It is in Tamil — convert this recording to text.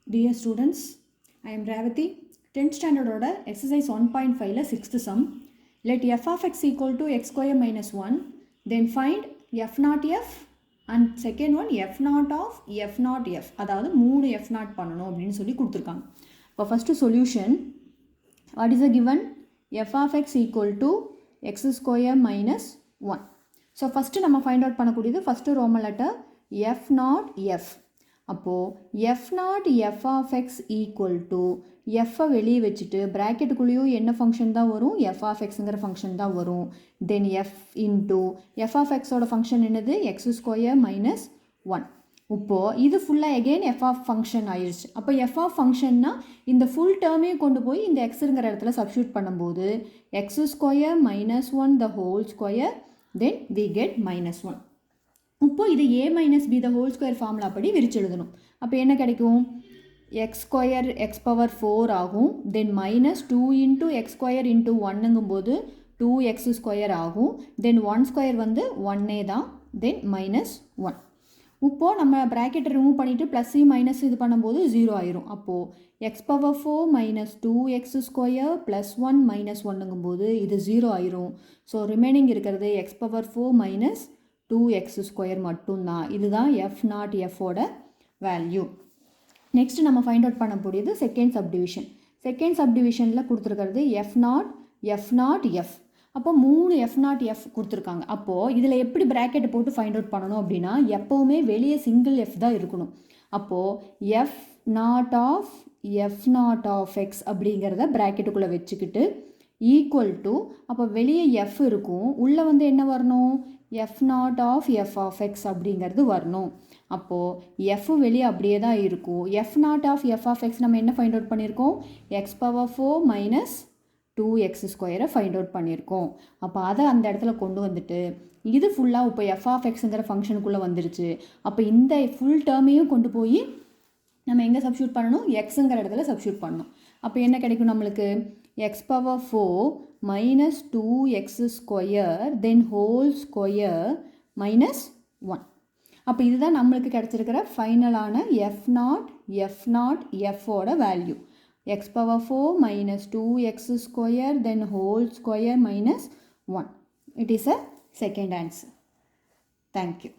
Dear students, I am Ravathi. 10th standard order exercise 1.5 6th sum. Let f of x equal to x square minus 1. Then find f naught f and second one f naught of f naught f. அதாவது 3 f naught பண்ணணும் அப்படின்னு சொல்லி கொடுத்துருக்காங்க. இப்போ first solution, what is the given? f of x equal to x square minus 1. So first நம்ம find out பண்ணக்கூடியது first Roman letter f naught f. அப்போது f naught f of x equal to f வெளியே வச்சுட்டு ப்ராக்கெட்டுக்குள்ளேயும் என்ன ஃபங்க்ஷன் தான் வரும், f of xங்கிற ஃபங்க்ஷன் தான் வரும். Then f into f of xோட ஃபங்க்ஷன் என்னது, x ஸ்கொயர் மைனஸ் 1. இப்போது இது ஃபுல்லாக எகெயின் f of ஃபங்க்ஷன் ஆயிடுச்சு. அப்போ f of ஃபங்க்ஷன்னா இந்த ஃபுல் டேர்மையும் கொண்டு போய் இந்த எக்ஸுங்கிற இடத்துல சப்ஸ்டியூட் பண்ணும்போது x square minus 1 the whole square, then we get minus 1. இப்போ இது a minus b the whole square formula படி விரிச்சு எழுதணும். அப்போ என்ன கிடைக்கும், எக்ஸ் ஸ்கொயர் எக்ஸ் பவர் 4 ஆகும். Then minus 2 into x square into 1ங்கும்போது 2x ஸ்கொயர் ஆகும். தென் 1 ஸ்கொயர் வந்து 1 தான், தென் மைனஸ் 1. இப்போது நம்ம ப்ராக்கெட்டை ரிமூவ் பண்ணிவிட்டு ப்ளஸ் மைனஸ் இது பண்ணும்போது 0 ஆயிரும். அப்போது x power 4 minus 2x square plus 1 minus 1ங்கும்போது இது 0 ஆயிரும். ஸோ ரிமைனிங் இருக்கிறது x power 4 minus 2x square மட்டும்தான். இதுதான் f நாட் எஃபோட வேல்யூ. நெக்ஸ்ட் நம்ம ஃபைண்ட் அவுட் பண்ண முடியுது செகண்ட் சப்டிவிஷன். செகண்ட் சப்டிவிஷனில் கொடுத்துருக்கிறது f நாட் f. அப்போ 3 f நாட் f கொடுத்துருக்காங்க. அப்போது இதில் எப்படி ப்ராக்கெட்டை போட்டு ஃபைண்ட் அவுட் பண்ணணும் அப்படின்னா எப்போவுமே வெளியே சிங்கிள் f தான் இருக்கணும். அப்போது f நாட் ஆஃப் x அப்படிங்கிறத ப்ராக்கெட்டுக்குள்ளே வச்சுக்கிட்டு ஈக்குவல் டு, அப்போ வெளியே f இருக்கும், உள்ளே வந்து என்ன வரணும், f நாட் ஆஃப் x அப்படிங்கிறது வரணும். அப்போது f வெளியே அப்படியே தான் இருக்கும். f நாட் ஆஃப் x நம்ம என்ன ஃபைண்ட் அவுட் பண்ணியிருக்கோம், x பவர் 4 மைனஸ் 2x ஸ்கொயரை ஃபைண்ட் அவுட் பண்ணியிருக்கோம். அப்போ அதை அந்த இடத்துல கொண்டு வந்துட்டு இது ஃபுல்லாக இப்போ f of xங்கிற ஃபங்க்ஷனுக்குள்ளே வந்துருச்சு. அப்போ இந்த ஃபுல் டேர்மையும் கொண்டு போய் நம்ம எங்கே சப்ஸ்டியூட் பண்ணணும், எக்ஸுங்கிற இடத்துல சப்ஸ்டியூட் பண்ணணும். அப்போ என்ன கிடைக்கும் நம்மளுக்கு, x power 4 minus 2x square then whole square minus 1. அப்போ இதுதான் நம்மளுக்கு கிடச்சிருக்கிற ஃபைனலான f நாட் எஃபோட value. x power 4 minus 2x square then whole square minus 1. It is a second answer. Thank you.